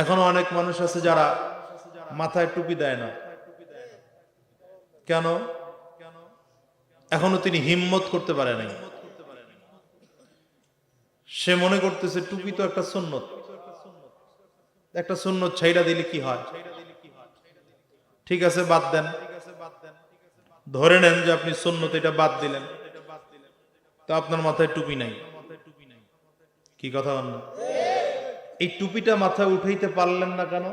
এখনো অনেক মানুষ আছে যারা মাথায় টুপি দেয় না। কেন? এখনো তিনি হিম্মত করতে পারে নাই। সে মনে করতেছে টুপি তো একটা সুন্নত, একটা সুন্নত ছাইড়া দিলে কি হয়। ঠিক আছে, বাদ দেন। ধরে নেন যে আপনি সুন্নত এটা বাদ দিলেন, তো আপনার মাথায় টুপি নাই। কি কথা বল না? এই টুপিটা মাথায় উঠাইতে পারলেন না কেন?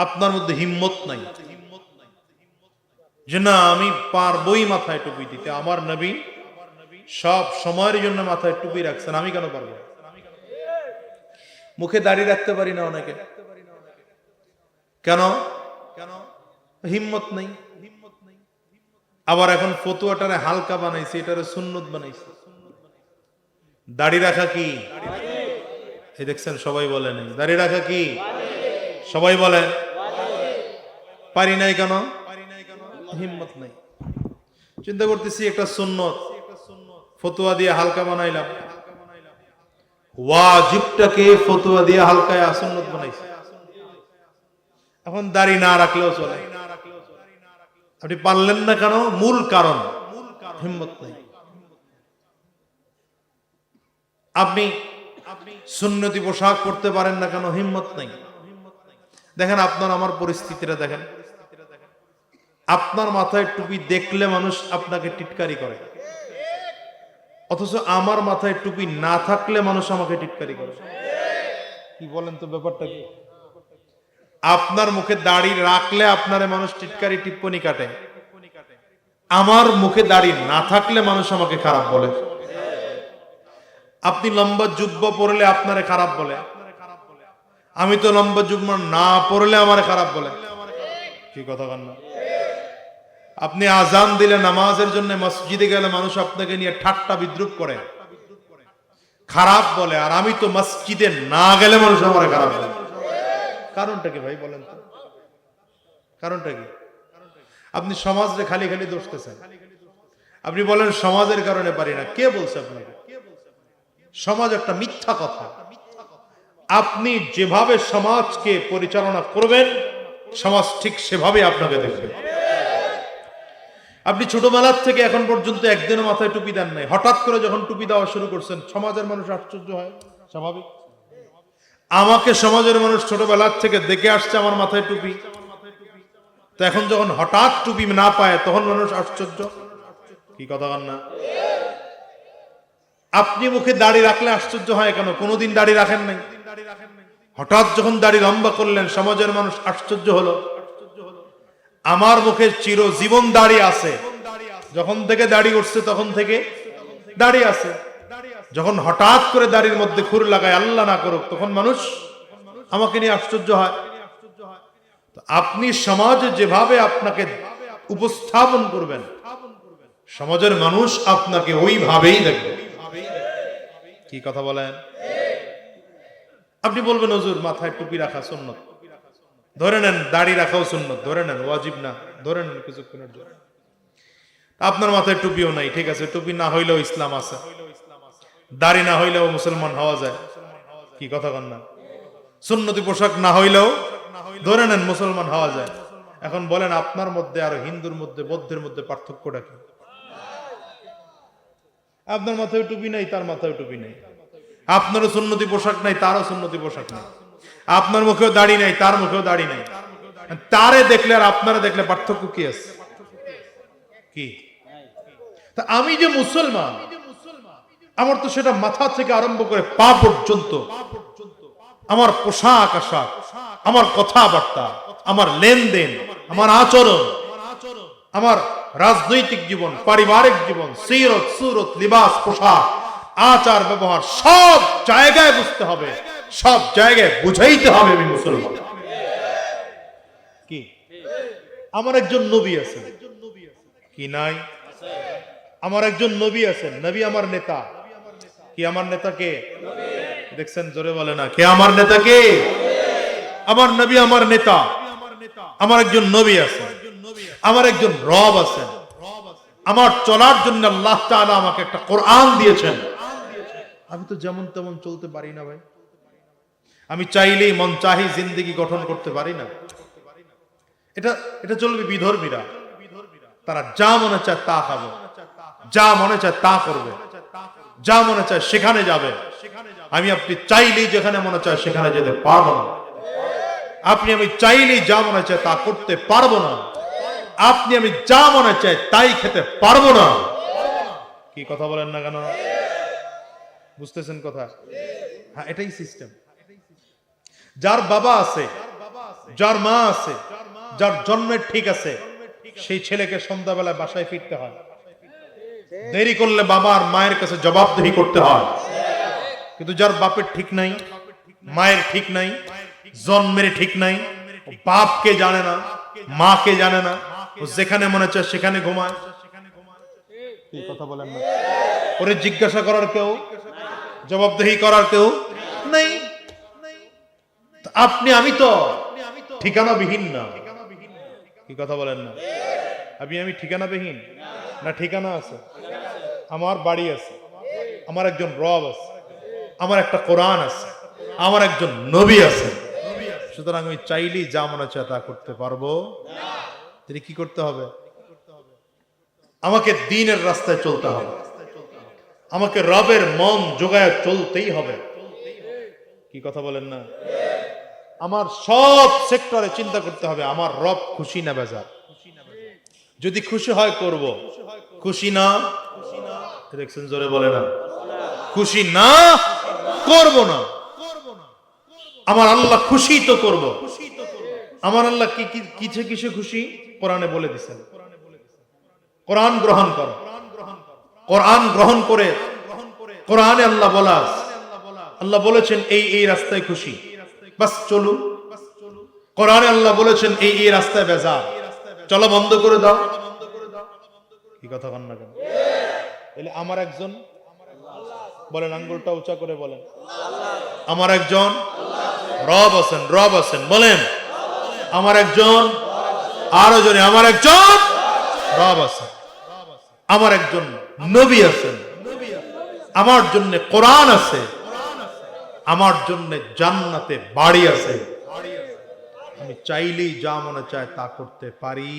আপনার মধ্যে হিম্মত নাই যে না আমি পারবই মাথায় টুপি দিতে। আমার নবী সব সময়ের জন্য মাথায় টুপি রাখছেন, আমি কেন পারবো? মুখে দাড়ি রাখতে পারি না অনেকে, কেন? হিম্মত নেই। আবার এখন ফতুয়াটারে হালকা বানাইছে, এটারে সুন্নত বানাইছে। দাড়ি রাখা কি? এই দেখছেন সবাই বলে নাই। দাড়ি রাখা কি? সবাই বলেন। পারি নাই কেন? হিম্মত নাই। চিন্তা করতেছি একটা সুন্নত ফতুয়া দিয়ে হালকা বানাইলাম, ওয়াজিবটাকে ফতুয়া দিয়ে হালকায় সুন্নত বানাইছে। এখন দাড়ি না রাখলেও চলে। আপনি পারলেন না কেন? মূল কারণ হিম্মত নাই। আপনি সুন্নতি পোশাক পরতে পারেন না কেন? হিম্মত নাই। দেখেন আপনার আমার পরিস্থিতিটা দেখেন। আপনার মাথায় টুপি দেখলে মানুষ আপনাকে টিটকারি করে, অথচ আমার মাথায় টুপি না থাকলে মানুষ আমাকে টিটকারি করে। কি বলেন তো ব্যাপারটা কি? আপনার মুখে দাড়ি রাখলে আপনারে মানুষ টিটকারি টিপ্পনি কাটে, আমার মুখে দাড়ি না থাকলে মানুষ আমাকে খারাপ বলে। আপনি লম্বা জুব্বা পরলে আপনারে খারাপ বলে, আমি তো লম্বা জুব্বা না পরলে আমারে খারাপ বলে। কি কথা বল না? আপনি আজান দিলে নামাজের জন্য মসজিদে গেলে মানুষ আপনাকে নিয়ে ঠাট্টা বিদ্রুপ করে, খারাপ বলে, আর আমি তো মসজিদে না গেলে মানুষ আমারে খারাপ বলে। কারণটা কি ভাই বলেন তো? কারণটা কি? আপনি সমাজে খালি খালি দোষতেছেন। আপনি বলেন সমাজের কারণে পারি না। কে বলছে আপনাকে? সমাজ একটা মিথ্যা কথা। আপনি যেভাবে সমাজকে পরিচালনা করবেন, সমাজ ঠিক সেভাবে আপনাকে দেখবে। আপনি ছোটবেলার থেকে এখন পর্যন্ত একদিনও মাথায় টুপি দেন নাই, হঠাৎ করে যখন টুপি দেওয়া শুরু করছেন সমাজের মানুষ আশ্চর্য হয়, স্বাভাবিক। আমাকে সমাজের মানুষ ছোটবেলার থেকে দেখে আসছে আমার মাথায় টুপি, তো এখন যখন হঠাৎ টুপি না পায় তখন মানুষ আশ্চর্য। কি কথা বল না? আপনি মুখে দাড়ি রাখলে আশ্চর্য হয় কেন? কোনোদিন দাড়ি রাখেন নাই, হঠাৎ যখন দাড়ি লম্বা করলেন সমাজের মানুষ আশ্চর্য হলো। আমার মুখে চিরজীবন দাড়ি আছে, যখন থেকে দাড়ি উঠছে তখন থেকে দাড়ি আছে। যখন হঠাৎ করে দাড়ির মধ্যে খুর লাগায়, আল্লাহ না করুক, তখন মানুষ আমাকে নিয়ে আশ্চর্য হয়। আপনি সমাজে যেভাবে আপনাকে উপস্থাপন করবেন, সমাজের মানুষ আপনাকে ওইভাবেই দেখবে। কি কথা বলেন? আপনি বলবেন হুজুর মাথায় টুপি রাখা সুন্নত, ধরে নেন দাড়ি রাখাও সুন্নত, ধরে নেন ওয়াজিব না, ধরে নেন কিছুক্ষণের জন্য। আপনার মাথায় টুপিও নাই, ঠিক আছে, টুপি না হইলেও ইসলাম আছে, দাড়ি না হইলেও মুসলমান হওয়া যায়। কি কথা কন না? সুন্নতি পোশাক না হইলেও ধরে নেন মুসলমান হওয়া যায়। এখন বলেন আপনার মধ্যে আর হিন্দুর মধ্যে, বৌদ্ধের মধ্যে পার্থক্যটা কি? আপনার মাথায় টুপি নাই, তার মাথায় টুপি নাই। আপনারও সুন্নতি পোশাক নাই, তারও সুন্নতি পোশাক নাই। আপনার মুখেও দাড়ি নাই, তার মুখেও দাড়ি নাই। তারে দেখলে আর আপনারা দেখলে পার্থক্য কি আছে? কি? তা আমি যে মুসলমান, আমার তো সেটা মাথা থেকে আরম্ভ করে পা পর্যন্ত, আমার পোশাক আশাক, আমার কথাবার্তা, আমার লেনদেন, আমার আচরণ, আমার রাজনৈতিক জীবন, পারিবারিক জীবন, সিরত সুরত, লিবাস, পোশাক, আচার ব্যবহার, সব জায়গায় বুঝতে হবে, সব জায়গায় বুঝাইতে হবে আমি মুসলমান। কি? আমার একজন নবী আছেন, কি নাই? আমার একজন নবী আছেন, নবী আমার নেতা। কি আমার নেতা কে? দেখছেন, জোরে বলে না, কে আমার নেতা? কে? আমার নবী আমার নেতা। আমার একজন নবী আছেন, আমার একজন রব আছেন। আমার চলার জন্য আল্লাহ তাআলা আমাকে একটা কোরআন দিয়েছেন। আমি তো যেমন তেমন চলতে পারি না ভাই। আমি চাইলেই মন চাহি জিন্দেগি গঠন করতে পারি না। এটা এটা চলবে বিধর্মীরা, তারা যা মনে চায় তা খাবে, যা মনে চায় তা করবে, যা মনে চায় সেখানে যাবে। আমি আপনি চাইলেই যেখানে মনে চায় সেখানে যেতে পারবো না। আপনি আমি চাইলেই যা মনে চায় তা করতে পারবো না। আপনি আমি যা মনে চায় তাই খেতে পারবো না। কি কথা বলেন না কেন? বুঝতেছেন কথা? হ্যাঁ, এটাই সিস্টেম। যার বাবা আছে, যার মা আছে, যার জন্মের ঠিক আছে, সেই ছেলেকে সন্ধ্যাবেলায় বাসায় ফিরতে হয়। দেরি করলে বাবা আর মায়ের কাছে জবাবদিহি করতে হয়। কিন্তু যার বাপের ঠিক নাই, মায়ের ঠিক নাই, জন্মের ঠিক নাই, বাপকে জানে না, মাকে জানে না, ও যেখানে মনে চায় সেখানে ঘুমায়। কি কথা বলেন না? ওরে জিজ্ঞাসা করার কেউ, জবাবদিহি করার কেউ নেই। আপনি আমি তো ঠিকানাবিহীন না। কি কথা বলেন না? আপনি আমি ঠিকানাবিহীন না? ঠিকানা আছে, আমার বাড়ি আছে, আমার একজন রব আছে, আমার একটা কোরআন আছে, আমার একজন নবী আছে। সুতরাং আমি চাইলেই যা মনে চায় তা করতে পারবো। তিনি কি করতে হবে? আমাকে দ্বীনের রাস্তায় চলতে হবে, আমাকে রবের মন জোগায় চলতেই হবে। কি কথা বলেন না? আমার সব সেক্টরে চিন্তা করতে হবে আমার রব খুশি না বেজার। যদি খুশি হয় করব, খুশি না, দেখছেন জোরে বলে না, খুশি না করব না। আমার আল্লাহ খুশি তো করব। আমার আল্লাহ কিসে কিসে খুশি কোরআনে বলে দিয়েছেন। কোরআন গ্রহণ করো, কোরআন গ্রহণ করে কোরআনে আল্লাহ বলা, আল্লাহ বলেছেন এই এই রাস্তায় খুশি, বাস চলুন। কোরআনে আল্লাহ বলেছেন এই এই রাস্তায় বেজার, চলো বন্ধ করে দাও। কি কথা বলেন না কেন? তাহলে আমার একজন বলেন, আঙ্গুলটা উঁচা করে বলেন, আমার একজন রব আছেন, রব আছেন বলেন, আমার একজন, আরো জনে, আমার একজন রব আছেন, আমার একজন নবী আছেন, আমার জন্য কোরআন আছে, আমার জন্য জান্নাতে বাড়ি আছে। আমি চাইলেই যা মনে চায় তা করতে পারি।